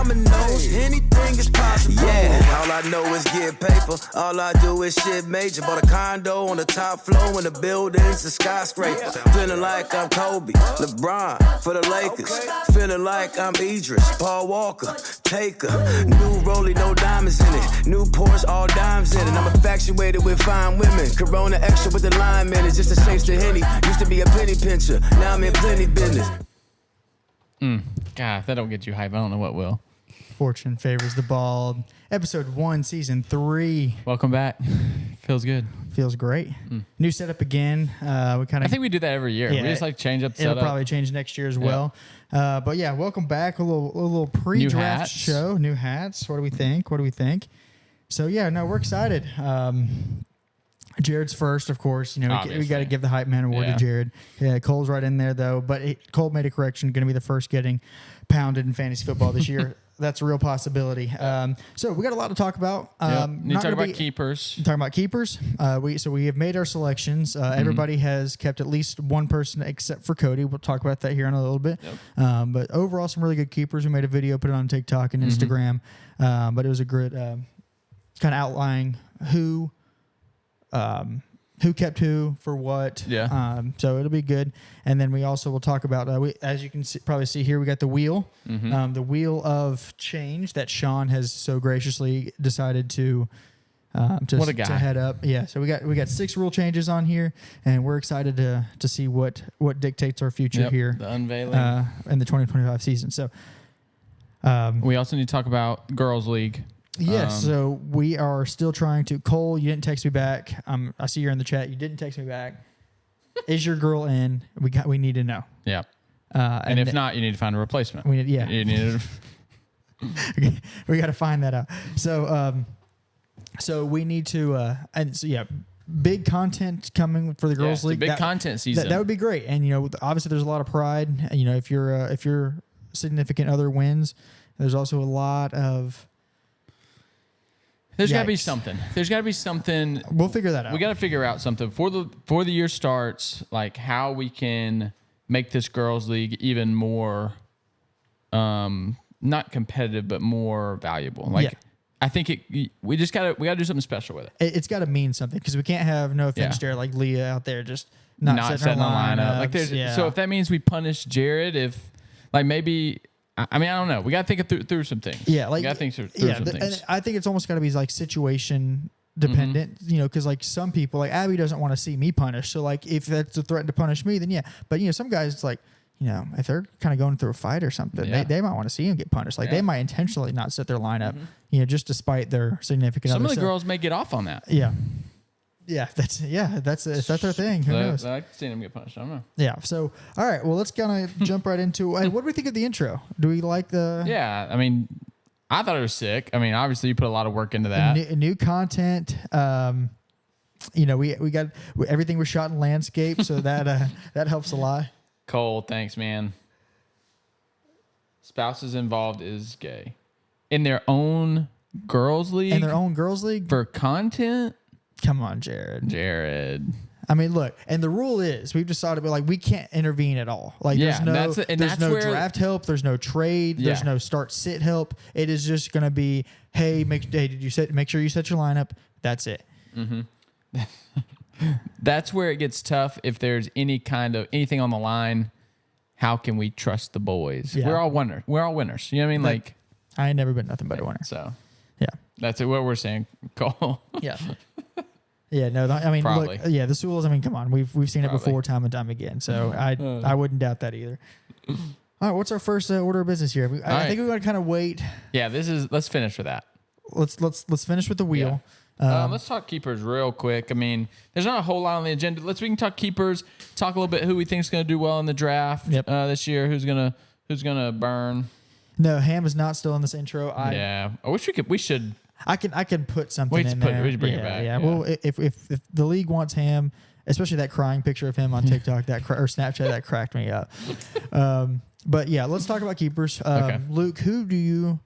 dominoes. Anything is possible. Yeah, all I know is get paper. All I do is shit major. Bought a condo on the top floor, and the building's a skyscraper. Feeling like I'm Kobe, LeBron for the Lakers. Feeling like I'm Idris, Paul Walker, Taker. New Rollie, no diamonds in it. New Porsche, all dimes in it. I'm infatuated with fine women. Corona extra with the lime in it. Just to chase the Henny. Used to be a penny pincher. Now I'm in plenty business. God, if that don't get you hype, I don't know what will. Fortune Favors the Bald. Episode 1, Season 3. Welcome back. Feels good. Feels great. New setup again. I think we do that every year. Yeah, We just like change up the It'll setup. probably change next year as well. But yeah, welcome back. A little pre-draft hats. show. New hats. What do we think? So yeah, no, we're excited. Jared's first, of course. You know, we Obviously. got to give the Hype Man Award to Jared. Yeah, Cole's right in there though. But Cole made a correction. Going to be the first getting pounded in fantasy football this year. That's a real possibility. So we got a lot to talk about. Need to talk about keepers. Talking about keepers. We have made our selections. Everybody has kept at least one person except for Cody. We'll talk about that here in a little bit. But overall, some really good keepers. We made a video, put it on TikTok and Instagram. But it was a good kind of outlining who kept who for what. So it'll be good. And then we also will talk about, as you can probably see here, we got the wheel, the wheel of change that Sean has so graciously decided to What a guy. to head up. Yeah. So we got 6 rule changes on here, and we're excited to see what dictates our future here. The unveiling. In the 2025 season. So we also need to talk about Girls League. yes, so we are still trying to. Cole, you didn't text me back. I see you're in the chat. You didn't text me back. Is your girl in? We need to know. Yeah. And if not, you need to find a replacement. We need, yeah. You need we got to find that out. So we need to, and so yeah, big content coming for the girls' league. Big content season. That would be great. And obviously there's a lot of pride. If your significant other wins, there's also a lot of. There's got to be Yikes. something. There's got to be something. We'll figure that out. We got to figure out something for the year starts, like how we can make this girls' league even more, not competitive, but more valuable. Like, I think we got to do something special with it. It's got to mean something because we can't have, no offense, Jared, like Leah out there just not setting the lineup. Like So if that means we punish Jared, maybe. I don't know. We got to think through some things. Yeah, we got to think through some things. And I think it's almost got to be like situation dependent, because like some people, like Abby doesn't want to see me punished. So like if that's a threat to punish me, then yeah. But some guys, it's like, if they're kind of going through a fight or something, they might want to see him get punished. Like they might intentionally not set their lineup, just despite their significant other. Some of the girls may get off on that. Yeah. Yeah, that's their thing. Who knows? I like seeing them get punished. I don't know. Yeah. So, all right. Well, let's kind of jump right into. What do we think of the intro? Do we like the? Yeah. I mean, I thought it was sick. I mean, obviously you put a lot of work into that. New content. We got everything was shot in landscape, so that helps a lot. Cole, thanks, man. Spouses involved is gay in their own girls' league. For content. Come on, Jared. I mean, look, and the rule is we've decided we can't intervene at all. Like there's no draft help, there's no trade, there's no start sit help. It is just going to be, make sure you set your lineup. That's it. Mm-hmm. That's where it gets tough. If there's anything on the line, how can we trust the boys? Yeah. We're all winners. You know what I mean? Like I ain't never been nothing but a winner. So yeah, that's what we're saying, Cole. Yeah. Yeah, no, I mean, Probably. look, the Sewells, I mean, come on. We've seen it before time and time again. So I wouldn't doubt that either. All right, what's our first order of business here? I think we want to kind of wait. Yeah, let's finish with that. Let's finish with the wheel. Let's talk keepers real quick. I mean, there's not a whole lot on the agenda. We can talk keepers, talk a little bit who we think is going to do well in the draft this year, who's gonna burn. No, Ham is not still in this intro. I wish we should. I can put something in there. We should bring it back. Yeah. Well, if the league wants Ham, especially that crying picture of him on TikTok or Snapchat, that cracked me up. But yeah, let's talk about keepers. Okay. Luke, who do you?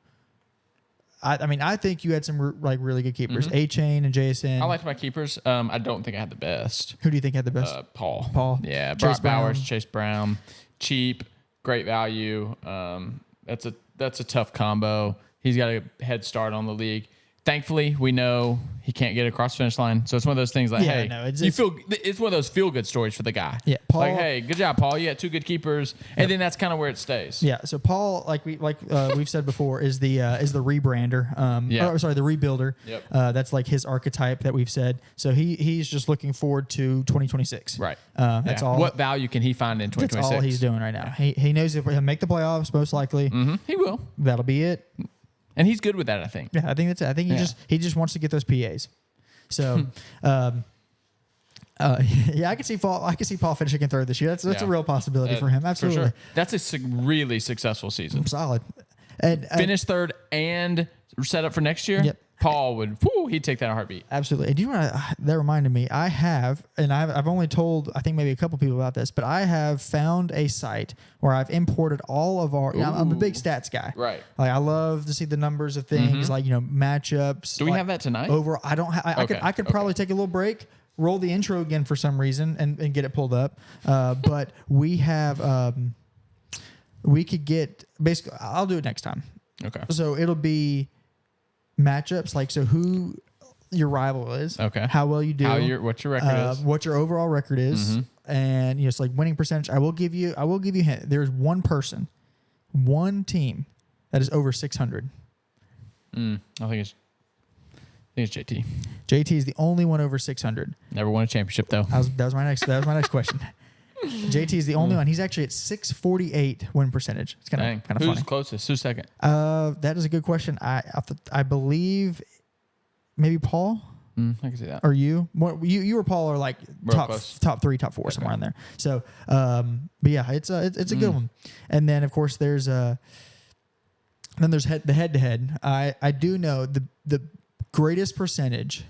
I think you had some really good keepers. A-Chain and JSN. I liked my keepers. I don't think I had the best. Who do you think had the best? Paul. Yeah. Chase Brock Bowers, Chase Brown. Cheap, great value. That's that's a tough combo. He's got a head start on the league. Thankfully, we know he can't get across the finish line. So it's one of those things like, Yeah, hey, no, it's one of those feel good stories for the guy. Yeah, Paul- like, hey, good job, Paul. You got 2 good keepers, and then that's kind of where it stays. Yeah. So Paul, we've said before, is the rebrander. The rebuilder. Yep. That's like his archetype that we've said. So he's just looking forward to 2026. Right. That's Yeah. all. What value can he find in 2026? That's all he's doing right now. He knows he'll make the playoffs most likely. He will, That'll be it. and he's good with that. I think. Yeah, I think that's it. I think he just wants to get those PAs. So, yeah, I can see Paul finishing in third this year. That's a real possibility for him. Absolutely, For sure. That's a really successful season. solid. And Finish third and set up for next year. Yep. Paul would. He'd take that in a heartbeat. absolutely. And do you want to? That reminded me. I've only told I think maybe a couple people about this, but I have found a site where I've imported all of our. I'm a big stats guy. Right. Like I love to see the numbers of things, like matchups. Do we like, have that tonight? Over. I don't. I could probably take a little break, roll the intro again for some reason, and get it pulled up. But we have. We could get basically. I'll do it next time. Okay. So it'll be matchups, like so who your rival is. Okay. How well you do. What your record is. What your overall record is, and it's like winning percentage. I will give you a hint. There's one team that is over 600. I think it's JT. JT is the only one over 600. Never won a championship though. That was my next question. JT is the only one. He's actually at 648 win percentage. It's kind of Who's funny. closest? Who's second? That is a good question. I believe maybe Paul. I can see that. Or you or Paul are like Real close. top 3, top 4, somewhere in there. So, but yeah, it's a good one. And then of course there's the head to head. I do know the greatest percentage,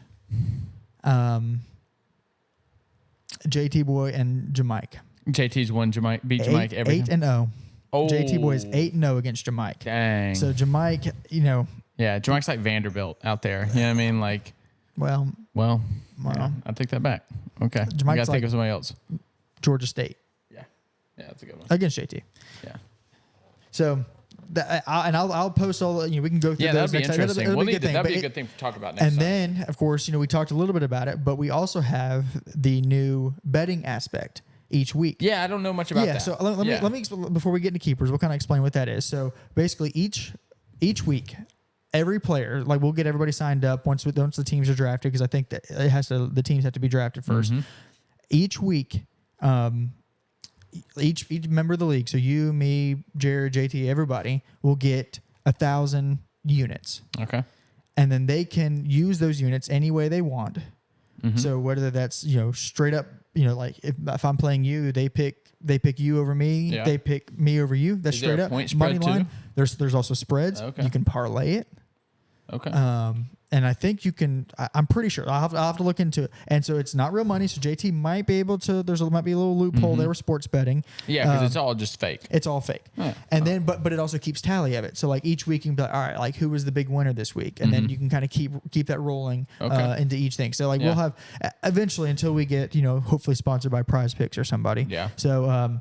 JT Boy and Jamaica. JT's won beat Jamaica every 8-0. Oh. JT Boy is 8-0 against Jamaica. Dang. So Jamaica, yeah, Jamaica's like Vanderbilt out there. You know what I mean? Like, well, yeah, I take that back. Okay. You Jamaica's gotta think of somebody else. Georgia State Yeah, that's a good one. against JT. Yeah. So, I'll post all. We can go through. Yeah, those that'd be next time. interesting. That'll be a good thing. That'd be a But good thing to talk about next And time. then, of course, we talked a little bit about it, but we also have the new betting aspect each week. Yeah, I don't know much about that. So let me explain, before we get into keepers, we'll kind of explain what that is. So basically, each week, every player, like we'll get everybody signed up once the teams are drafted, because I think that the teams have to be drafted first. Each week, each member of the league, so you, me, Jared, JT, everybody will get 1,000 units. Okay. And then they can use those units any way they want. So whether that's straight up, like if I'm playing you, they pick you over me. Yeah. They pick me over you. That's Is there straight a up point money spread line. too? There's also spreads. Okay. You can parlay it. Okay. And I think you can. I'm pretty sure. I'll have to look into it. And so it's not real money. So JT might be able to. Might be a little loophole there with sports betting. Yeah, because it's all just fake. It's all fake. Yeah. And then, but it also keeps tally of it. So like each week you can be like, all right, like who was the big winner this week, and then you can kind of keep that rolling into each thing. So like we'll have eventually, until we get hopefully sponsored by Prize Picks or somebody. Yeah. So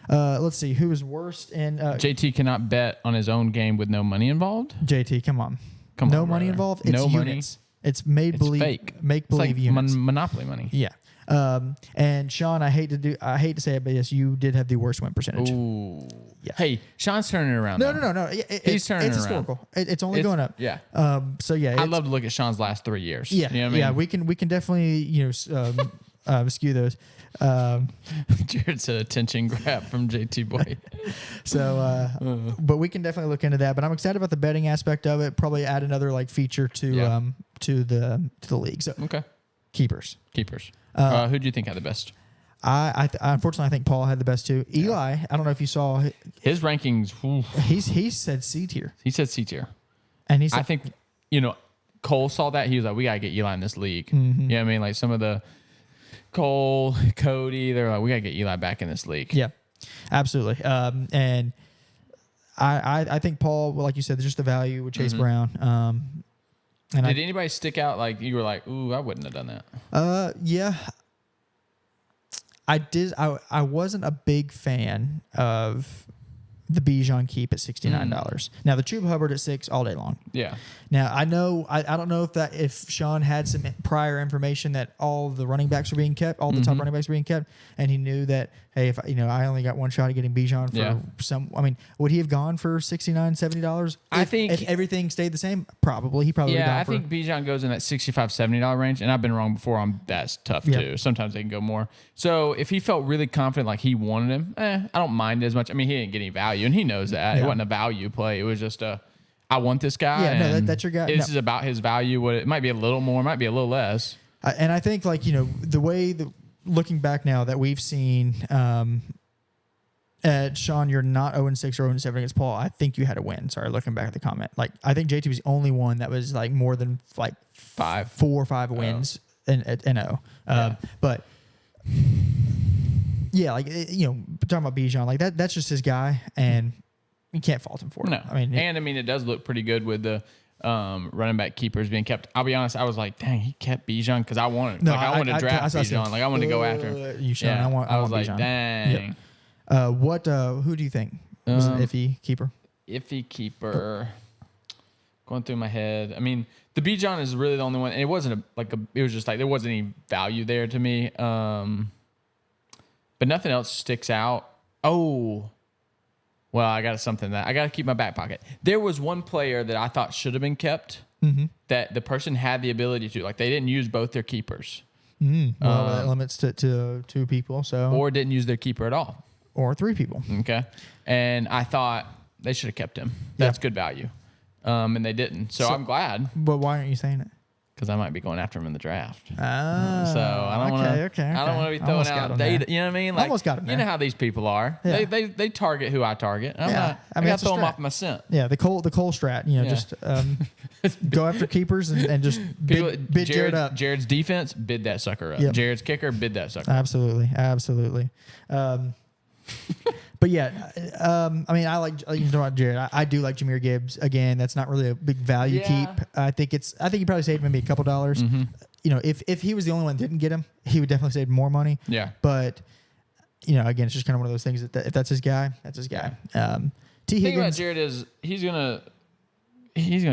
let's see who is worst in JT cannot bet on his own game with no money involved. JT. Come on, Come no on, money brother. involved. It's No money. units. It's make It's believe, fake. make It's like believe units. Monopoly money. Yeah. And Sean, I hate to say it, but yes, you did have the worst win percentage. Ooh. Yeah. Hey, Sean's turning it around. No. though. He's turning it's it around. historical. It's only going up. Yeah. So yeah, I'd love to look at Sean's last 3 years. Yeah. You know what I mean? We can definitely skew those. Jared said attention grab from JT Boy. But we can definitely look into that. But I'm excited about the betting aspect of it. Probably add another feature to the league. So Okay. keepers. Who do you think had the best? Unfortunately, I think Paul had the best too. Eli, I don't know if you saw His rankings. Ooh, he said C tier, he said C tier. and he said I think Cole saw that. He was like, we gotta get Eli in this league. Mm-hmm. You know what I mean? Like some of the Cole, Cody, they're like, we gotta get Eli back in this league. yeah, absolutely. And I think Paul, like you said, there's just the value with Chase Brown. And Did anybody stick out like you were like, ooh, I wouldn't have done that? Yeah, I did. I wasn't a big fan of the Bijan keep at $69. Now the Chuba Hubbard at $6 all day long. Yeah. Now I know I don't know if Sean had some prior information that all the running backs were being kept, all the top running backs were being kept, and he knew that, hey, if I only got one shot at getting Bijan for some. I mean, would he have gone for $69, $70? I think if everything stayed the same, probably he probably would have gone I think Bijan goes in that $65, $70 range, and I've been wrong before on that's tough too. Sometimes they can go more. So if he felt really confident, like he wanted him, I don't mind it as much. I mean, he didn't get any value, and he knows that it wasn't a value play. It was just I want this guy. Yeah, no, and that's your guy. This is about his value. It might be a little more, might be a little less. And I think the way looking back now that we've seen. Sean, you're not 0-6 or 0-7 against Paul. I think you had a win. Sorry, looking back at the comment. Like, I think JT was the only one that was like more than like 4 or 5 wins in 0. But yeah, like talking about Bijan, like that's just his guy, and you can't fault him for it. No, I mean, it does look pretty good with the running back keepers being kept. I'll be honest, I was like, dang, he kept Bijan because I wanted to draft Bijan. Like I wanted to go after him. You should. I was like, Bijan. dang. Yep. Who do you think was an iffy keeper? Iffy keeper. Going through my head. I mean, the Bijan is really the only one. And it wasn't it was just like there wasn't any value there to me. But nothing else sticks out. Oh, well, I got something that I got to keep in my back pocket. There was one player that I thought should have been kept that the person had the ability to. Like they didn't use both their keepers. Well, that limits to 2 people. So or didn't use their keeper at all. Or 3 people. Okay. And I thought they should have kept him. That's good value. And they didn't. So I'm glad. But why aren't you saying it? Because I might be going after him in the draft. Oh, so I don't want to. I don't want to be throwing out data. You know what I mean? Like, almost got him there. You know how these people are. Yeah. They target who I target. I mean, got to throw them off my scent. Yeah, the Cole strat. Just go after keepers and just bid Jared up. Jared's defense, bid that sucker up. Yep. Jared's kicker, bid that sucker up. Absolutely. But yeah, I mean, I like you know about Jared. I do like Jahmyr Gibbs. Again, that's not really a big value keep. I think you probably saved maybe a couple dollars. If he was the only one that didn't get him, he would definitely save more money. Yeah. But again, it's just kind of one of those things that if that's his guy, that's his guy. The thing about Jared is he's gonna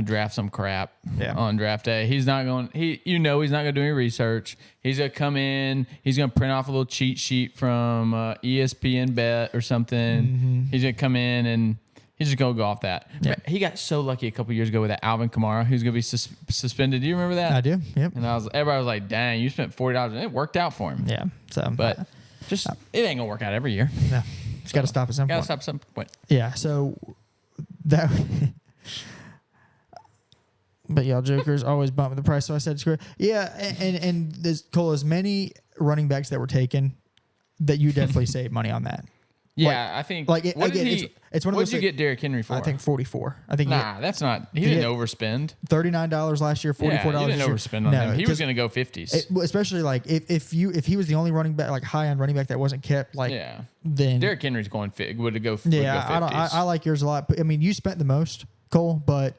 draft some crap on draft day. He's not going. He's not gonna do any research. He's gonna come in. He's gonna print off a little cheat sheet from ESPN Bet or something. He's gonna come in and he's just gonna go off that. Yeah. He got so lucky a couple years ago with that Alvin Kamara, who's gonna be suspended. Do you remember that? I do. Yep. And everybody was like, "Dang, you spent $40," and it worked out for him. Yeah. So, but it ain't gonna work out every year. No, it's got to stop at some point. Got to stop at some point. Yeah. So that. But y'all jokers always bump the price, so I said screw. Yeah, and there's Cole, as many running backs that were taken that you definitely save money on that. Yeah, I think. Like it's one of those. What did you get Derrick Henry for? I think 44. I think. That's not. He didn't overspend. $39 last year. $44. Yeah, he didn't overspend on him. He was going to go 50s. Especially like if he was the only running back, like high end running back that wasn't kept, like then Derrick Henry's going would go 50s. Yeah, I like yours a lot. I mean, you spent the most, Cole, but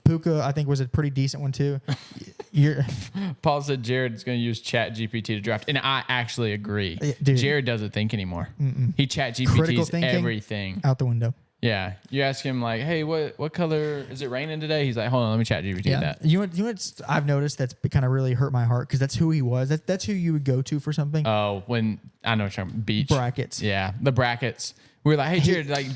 Puka I think was a pretty decent one too. Paul said Jared's going to use Chat GPT to draft, and I actually agree. Dude. Jared doesn't think anymore. He Chat GPT's everything out the window. Yeah, you ask him like, "Hey, what color is it raining today?" He's like, "Hold on, let me Chat GPT that." You know what I've noticed that's kind of really hurt my heart because that's who he was. That's who you would go to for something. Oh, when I know what you're talking about, beach brackets. Yeah, the brackets. We were like, "Hey, Jared, like,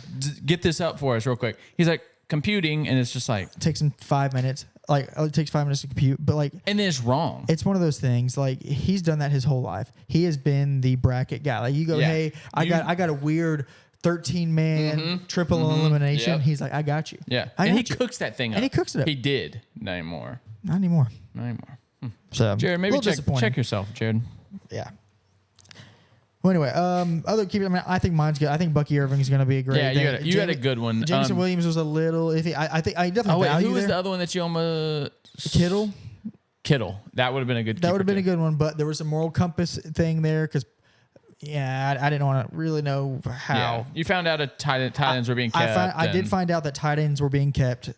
get this up for us real quick." He's like, computing, and it's just like it takes him 5 minutes. Like it takes 5 minutes to compute, but like, and then it's wrong. It's one of those things. Like he's done that his whole life. He has been the bracket guy. Like you go, hey, I got a weird 13-man triple elimination. Yep. He's like, I got you. Yeah, and he cooks that thing up. And he cooks it up. He did. Not anymore. Not anymore. So Jared, maybe check yourself, Jared. Yeah. Well, anyway, other keepers. I mean, I think mine's good. I think Bucky Irving's going to be a great. Yeah, you had a good one. Jameson Williams was a little iffy. I think I definitely value who was there. the other one that you almost Kittle? That would have been a good. That would have been a good one, but there was a moral compass thing there because. Yeah, I didn't want to really know how. Yeah. You found out tight ends were being kept. I did find out that tight ends were being kept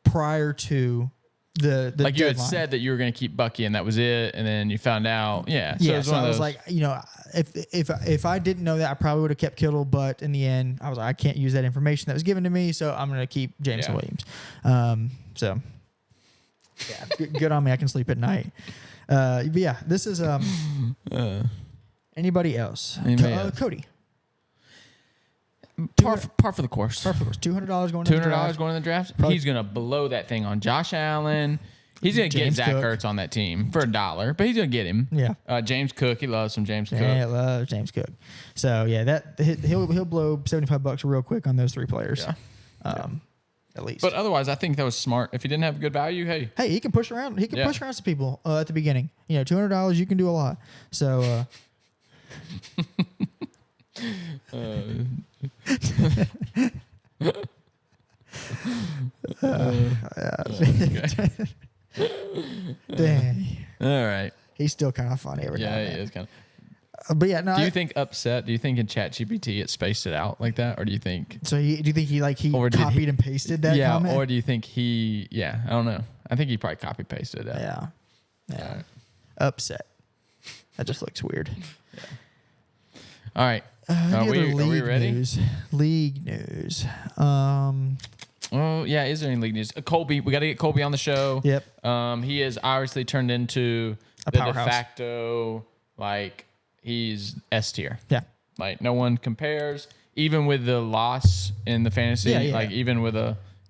prior to the like you had deadline. said that you were going to keep Bucky and that was it, and then you found out. Yeah. So, it Yeah, was so one of I was those- like, you know, if I didn't know that, I probably would have kept Kittle. But in the end, I was like, I can't use that information that was given to me, so I'm going to keep Jameson Yeah. Williams. So yeah, good on me. I can sleep at night. But yeah, this is anybody else? Anybody else? Cody. par for the course. $200 going to the $200 draft. going in the draft. Probably- He's gonna blow that thing on Josh Allen. He's gonna get James Zach Cook. Ertz on that team for $1, but he's gonna get him. Yeah. James Cook. He loves some James Cook. Yeah, I love James Cook. So yeah, that he'll blow $75 real quick on those 3 players. Yeah. At least. But otherwise, I think that was smart. If he didn't have good value, hey, hey, he can push around. He can Yeah. push around some people at the beginning. You know, $200, you can do a lot. So. Dang, all right. he's still kind of funny every now Yeah, and he then. is kind of. But yeah, no. Do you think upset? Do you think in ChatGPT it spaced it out like that, or do you think? So? Do you think he Or did he- copied and pasted that Yeah, comment? or do you think he? Yeah, I don't know. I think he probably copy pasted that. Yeah. Upset. That just looks weird. All right. Any Are other we league ready? news? League news. Oh yeah, is there any league news? Colby, we got to get Colby on the show. Yep. He is obviously turned into A the powerhouse. de facto, like he's S tier. Yeah. Like no one compares, even with the loss in the fantasy. Yeah, yeah. Like even with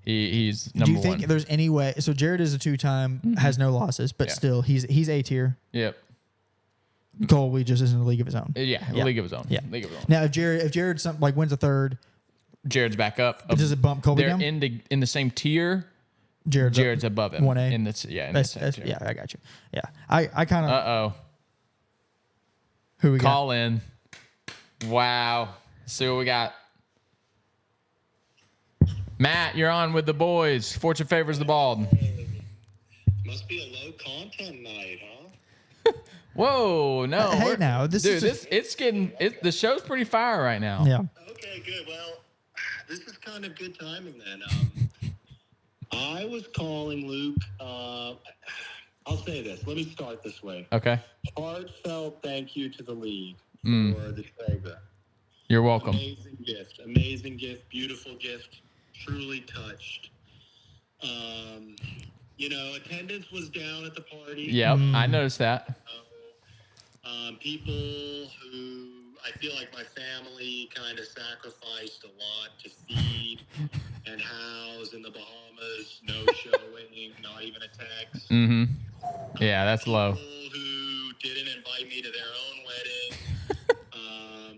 he's Do number you think one. there's any way? So Jared is a 2-time, has no losses, but Yeah. still he's A tier. Yep. Colby just is in a league of his own. Yeah. Yeah. League of his own. Yeah. League of his own. Now if Jared wins a third, Jared's back up. does it bump Colby They're down? in the same tier. Jared's above him. 1A. In the in the same tier. Yeah, I got you. Yeah, I kind of Uh-oh. who we got. Call in. Wow. See what we got. Matt, you're on with the boys. Fortune favors the bald. Must be a low content night, huh? Whoa, no. Hey, we're- now, this dude, is the show's pretty fire right now. Yeah. Okay, good. Well, this is kind of good timing then. I was calling Luke. I'll say this. Let me start this way. Okay. Heartfelt thank you to the league Mm. for the Traeger. You're welcome. Amazing gift, beautiful gift. Truly touched. Attendance was down at the party. Yep, I noticed that. People who I feel like my family kind of sacrificed a lot to feed and house in the Bahamas. No showing, not even a text. Mm-hmm. Yeah, that's low. People who didn't invite me to their own wedding.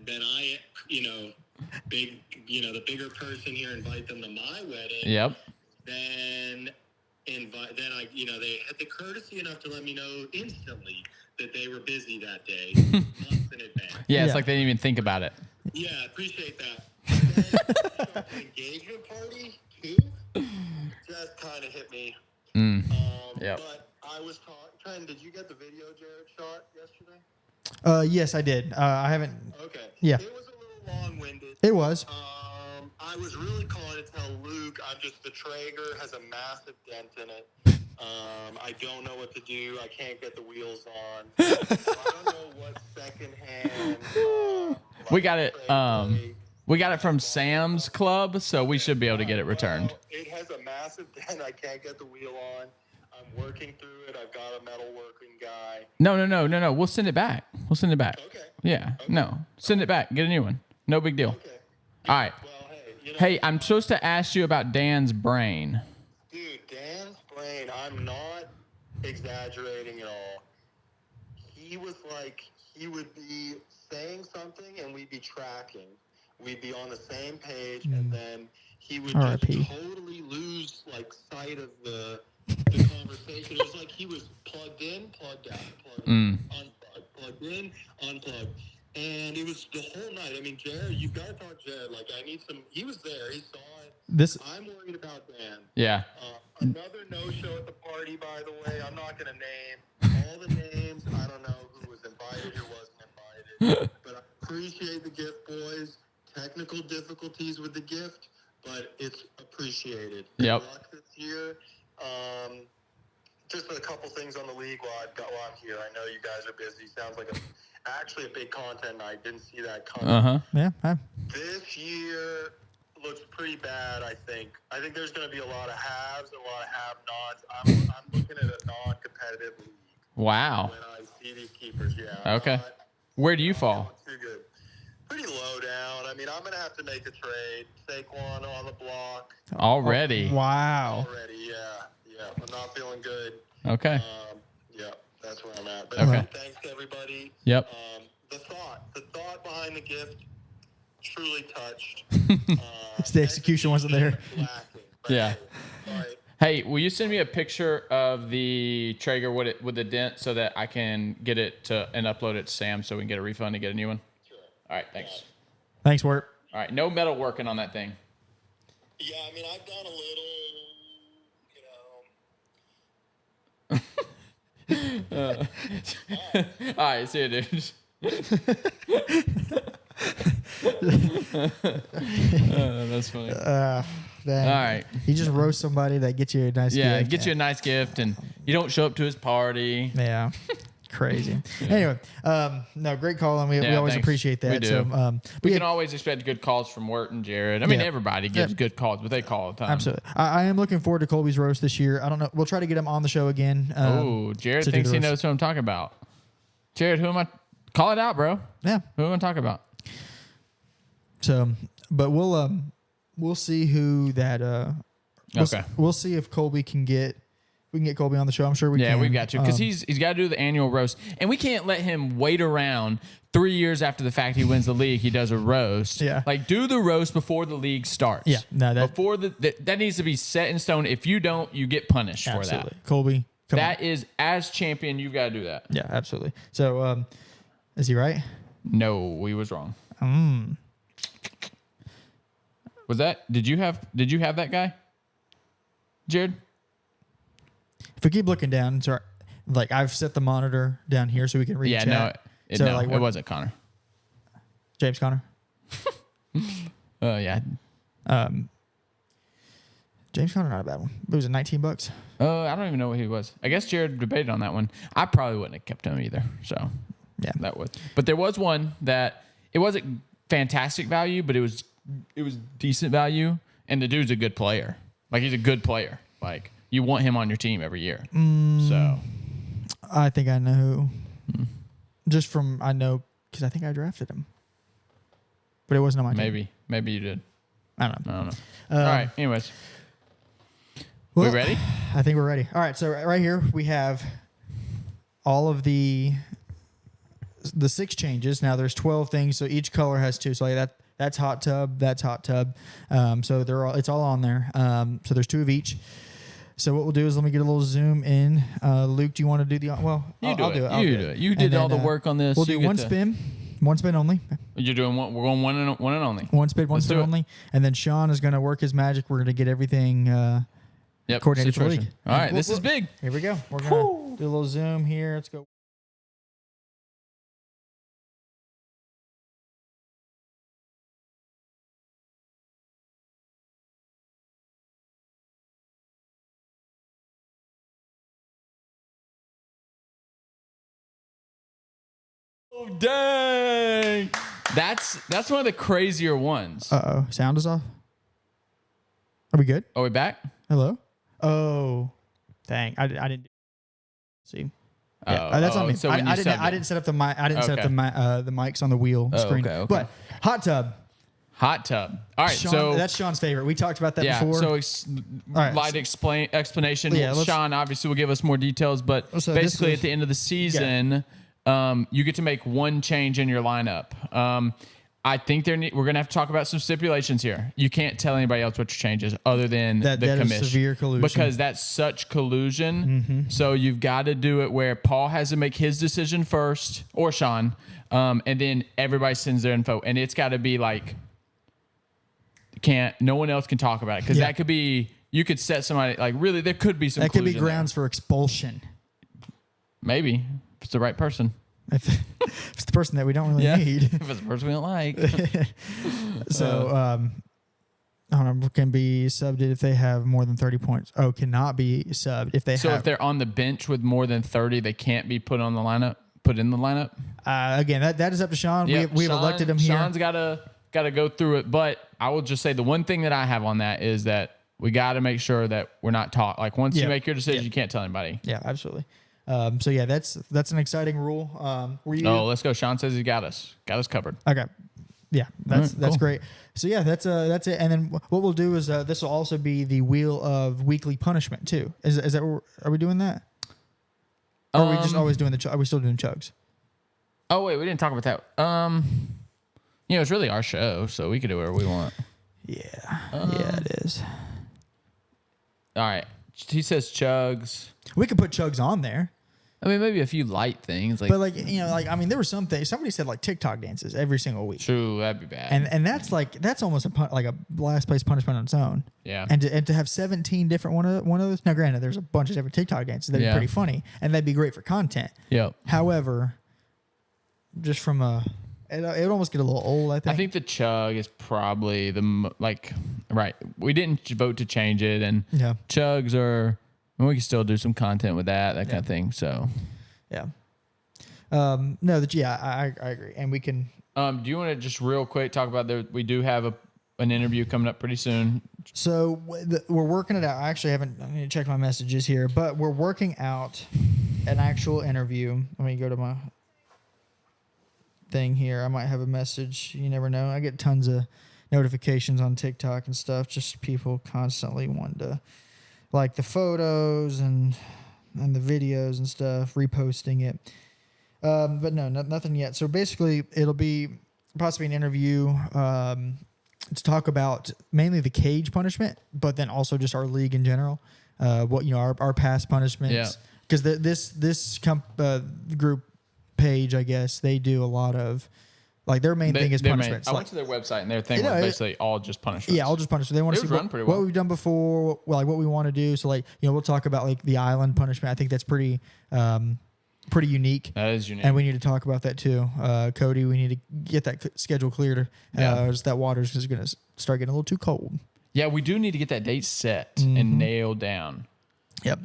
Then I, the bigger person here, invite them to my wedding. Yep. Then they had the courtesy enough to let me know instantly that they were busy that day, months in advance. Yeah, it's Yeah. like they didn't even think about it. Yeah, I appreciate that. Then, the engagement party too just kind of hit me. Mm. Yep. But I was trying. Did you get the video Jared shot yesterday? Yes, I did. I haven't. Okay. Yeah. It was a little long-winded. It was. I was really calling to tell Luke the Traeger has a massive dent in it. I don't know what to do. I can't get the wheels on. I don't know what secondhand. We got it. Traeger We got it from Sam's Club, so we should be able to get it returned. Well, it has a massive dent. I can't get the wheel on. I'm working through it. I've got a metal working guy. No. We'll send it back. Okay. Yeah. No. Send it back. Get a new one. No big deal. Okay. All right. Well, hey, Hey, I'm supposed to ask you about Dan's brain. Dude, Dan's brain, I'm not exaggerating at all. He was like, he would be saying something and we'd be tracking. We'd be on the same page and then he would just R.I.P. totally lose sight of the conversation. It was like he was plugged in, plugged out, plugged in, unplugged, plugged in, unplugged. And it was the whole night. I mean, Jared, you've got to talk to Jared. I need some. He was there. He saw it. I'm worried about Dan. Yeah. Another no-show at the party, by the way. I'm not going to name all the names. I don't know who was invited, who wasn't invited. But I appreciate the gift, boys. Technical difficulties with the gift, but it's appreciated. Yep. Good luck this year. just a couple things on the league while I'm here. I know you guys are busy. Sounds like actually a big content night. Didn't see that coming. Yeah. This year looks pretty bad, I think. I think there's going to be a lot of haves and a lot of have-nots. I'm looking at a non-competitive league. Wow. When I see these keepers, yeah. Okay. Where do you fall? Too good. Pretty low down. I mean, I'm going to have to make a trade. Saquon on the block. Already. Wow. Already, yeah. I'm not feeling good. Okay. Yeah, that's where I'm at. But Okay. Thanks to everybody. Yep. The thought behind the gift truly touched. The execution wasn't there. Lacking, but Yeah. hey, all right. Hey, will you send me a picture of the Traeger with the dent so that I can get it and upload it to Sam so we can get a refund and get a new one? Sure. All right, thanks. Thanks, Wirt. All right, no metal working on that thing. Yeah, I mean, I've done a little, All right, see you, dude. That's funny. Dang. All right. You just roast somebody that gets you a nice Yeah, gift. get you a nice gift, and you don't show up to his party. Yeah. Crazy. Anyway, no, great call, and we Yeah, always thanks. appreciate that. We do. So, We can always expect good calls from Wirt and Jared. I mean, Yeah. everybody gives Yeah. good calls, but they call all the time. absolutely. I am looking forward to Colby's roast this year. I don't know. We'll try to get him on the show again. Oh, Jared to do thinks the he roast. knows who I'm talking about. Jared, who am I? Call it out, bro. Yeah. Who am I talking about? So, but we'll see who that. Okay. We'll see if Colby can get. We can get Colby on the show. I'm sure we can. Yeah, we've got to because he's got to do the annual roast, and we can't let him wait around 3 years after the fact he wins the league. He does a roast. Yeah. Like do the roast before the league starts. Yeah, no, that- before that needs to be set in stone. If you don't, you get punished absolutely. for that. Colby, come on. That is as champion, you've got to do that. Yeah, absolutely. So, is he right? No, we was wrong. Was that? Did you have that guy, Jared? If we keep looking down, it's all right. Like I've set the monitor down here so we can read Yeah, chat. no, So, like, it what- wasn't Connor. James Conner. Yeah. James Conner, not a bad one. It was $19. I don't even know what he was. I guess Jared debated on that one. I probably wouldn't have kept him either. So Yeah. that was. But there was one that it wasn't fantastic value, but it was decent value, and the dude's a good player. Like he's a good player. Like you want him on your team every year. So I think I know who. Just from I know because I think I drafted him, but it wasn't on my team. maybe you did. I don't know. I don't know. All right. Anyways, Well, we ready? I think we're ready. All right, so right here we have all of the 6 changes. Now there's 12 things, so each color has 2. So like that's hot tub, that's hot tub. So it's all on there. So there's 2 of each. So what we'll do is let me get a little zoom in. Luke, do you want to do the well? You do I'll it. do it. I'll You do do it. it. You And did all then, the work on this. We'll You do get one to- spin only. You're doing one. We're going one and only. One spin, Let's spin do it. only, and then Sean is going to work his magic. We're going to get everything. Yep. Coordinated for the situation. league. All right. We'll- This is big. Here we go. We're going to do a little zoom here. Let's go. Oh dang! That's one of the crazier ones. Uh-oh. Sound is off. Are we good? Are we back? Hello? Oh. Dang. I didn't see. Yeah, Oh, that's on me. so when you I subbed didn't set up the mic. I didn't set up Okay. the mics on the wheel Oh, screen. okay. But hot tub. Hot tub. All right. Sean, so that's Sean's favorite. We talked about that yeah. before. So right, light explanation. Yeah, let's- Sean obviously will give us more details, but So this basically is- at the end of the season, you get to make one change in your lineup. I think we're going to have to talk about some stipulations here. You can't tell anybody else what your change is other than That the is commission. severe collusion. Because that's such collusion. So you've got to do it where Paul has to make his decision first, or Sean, and then everybody sends their info. And it's got to be like, no one else can talk about it. Because Yeah. that could be, you could set somebody, like really, there could be some that could be collusion there. grounds for expulsion. Maybe, if it's the right person. If it's the person that we don't really need. if it's the person we don't like. So, can be subbed if they have more than 30 points. Oh, cannot be subbed if they So have. if they're on the bench with more than 30, they can't be put in the lineup. Again, that is up to Sean. Yeah, We've elected him here. Sean's gotta go through it. But I will just say the one thing that I have on that is that we got to make sure that we're not taught. Like once you make your decision, you can't tell anybody. Yeah, absolutely. So yeah, that's an exciting rule. Were you? Oh, let's go. Sean says he got us covered. Okay. Yeah, that's All right, cool. great. So yeah, that's it. And then what we'll do is this will also be the wheel of weekly punishment too. Is that are we doing that? Or are we just always doing are we still doing chugs? Oh wait, we didn't talk about that. It's really our show, so we can do whatever we want. Yeah, yeah, it is. All right. He says chugs. We could put chugs on there. I mean, maybe a few light things. But there were some things. Somebody said like TikTok dances every single week. True, that'd be bad. And that's almost like a last place punishment on its own. Yeah. And to have 17 different one of those. Now, granted, there's a bunch of different TikTok dances that'd be pretty funny, and that'd be great for content. Yep. However, just from it would almost get a little old. I think the chug is probably right. We didn't vote to change it, and chugs are. We can still do some content with that kind of thing. So, yeah. I agree, and we can. Do you want to just real quick talk about we do have an interview coming up pretty soon. So we're working it out. I actually haven't. I need to check my messages here, but we're working out an actual interview. Let me go to my thing here. I might have a message. You never know. I get tons of notifications on TikTok and stuff. Just people constantly wanting to like the photos and the videos and stuff, reposting it. But no, nothing yet. So basically, it'll be possibly an interview to talk about mainly the cage punishment, but then also just our league in general. Our past punishments. Because this group page, I guess, they do a lot of like their main thing is punishments. I went to their website and their thing was basically all just punishments. Yeah, all just punishments. They want to see what we've done before, what we want to do. So we'll talk about like the island punishment. I think that's pretty unique. That is unique. And we need to talk about that too. Cody, we need to get that schedule cleared. That water's just going to start getting a little too cold. Yeah, we do need to get that date set and nailed down. Yep.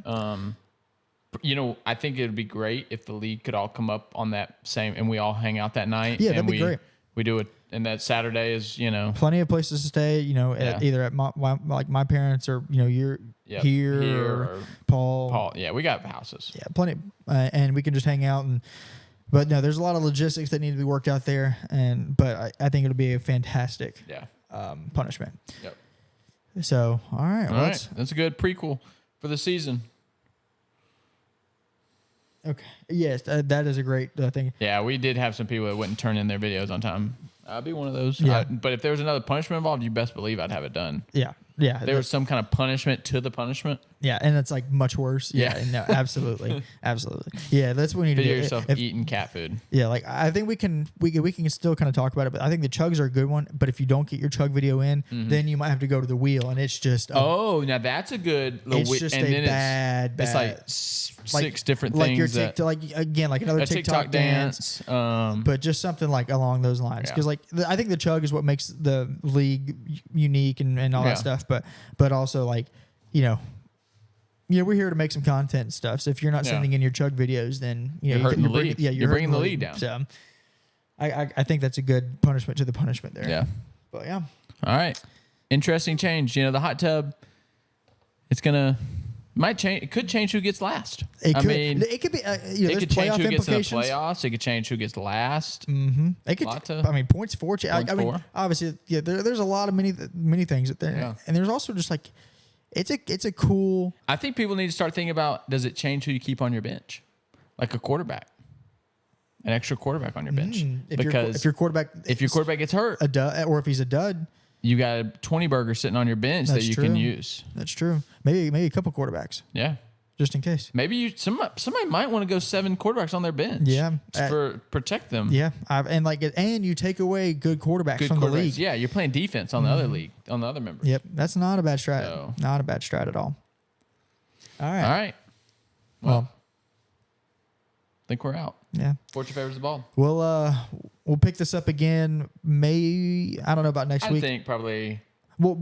I think it would be great if the league could all come up on that same, and we all hang out that night. Yeah, that'd be great. We do it, and that Saturday is, plenty of places to stay. Either at my parents or you're here or Paul. Yeah, we got houses. Yeah, plenty, and we can just hang out But no, there's a lot of logistics that need to be worked out there, but I think it'll be a fantastic punishment. Yep. So all right, that's a good prequel for the season. Okay. Yes, that is a great thing. Yeah, we did have some people that wouldn't turn in their videos on time. I'd be one of those. Yeah. But if there was another punishment involved, you best believe I'd have it done. Yeah. Yeah. There was some kind of punishment to the punishment. Yeah, and it's like much worse. Yeah. No, absolutely. Absolutely. Yeah, that's what we need to do. Video yourself eating cat food. Yeah, like I think we can still kind of talk about it, but I think the chugs are a good one. But if you don't get your chug video in, then you might have to go to the wheel, and it's just now that's a good. It's just and then bad. It's like six different things. Like another TikTok dance. But just something like along those lines, because I think the chug is what makes the league unique and all that stuff. But also we're here to make some content and stuff. So if you're not sending in your chug videos, then you're hurting the league. You're bringing the league down. So I think that's a good punishment to the punishment there. Yeah. But yeah. All right. Interesting change. The hot tub. It's might change. It could change who gets last. It could be. It could change who gets in the playoffs. It could change who gets last. Mm-hmm. It could. Points for. Obviously, there's a lot of many things there, and there's also just like, it's a cool. I think people need to start thinking about: does it change who you keep on your bench, like a quarterback, an extra quarterback on your bench? Because if your quarterback gets hurt, a dud, or if he's a dud. You got a 20 burger sitting on your bench that you can use. That's true. Maybe a couple quarterbacks. Yeah. Just in case. Maybe somebody might want to go 7 quarterbacks on their bench. Yeah. For protect them. Yeah. And you take away good quarterbacks from the league. Yeah, you're playing defense on the other league, on the other members. Yep. That's not a bad strat. Not a bad strat at all. All right. Well, I think we're out. Yeah. Fortune favors the ball. We'll pick this up again. I don't know about next week. I think probably What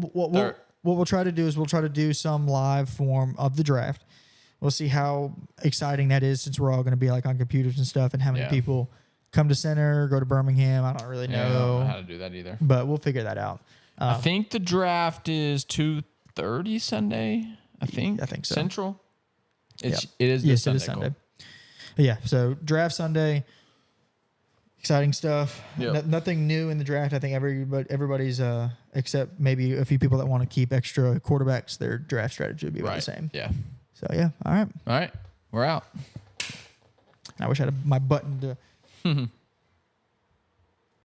we'll try to do is we'll try to do some live form of the draft. We'll see how exciting that is since we're all going to be like on computers and stuff, and how many people come to center, go to Birmingham. I don't really know. I don't know how to do that either. But we'll figure that out. I think the draft is 2:30 Sunday. I think so. Central. It is Yes, this it is Sunday. Yeah, so draft Sunday. Exciting stuff. Yep. Nothing new in the draft. I think everybody's except maybe a few people that want to keep extra quarterbacks. Their draft strategy would be about the same. Yeah. So yeah, all right. All right. We're out. I wish I had my button to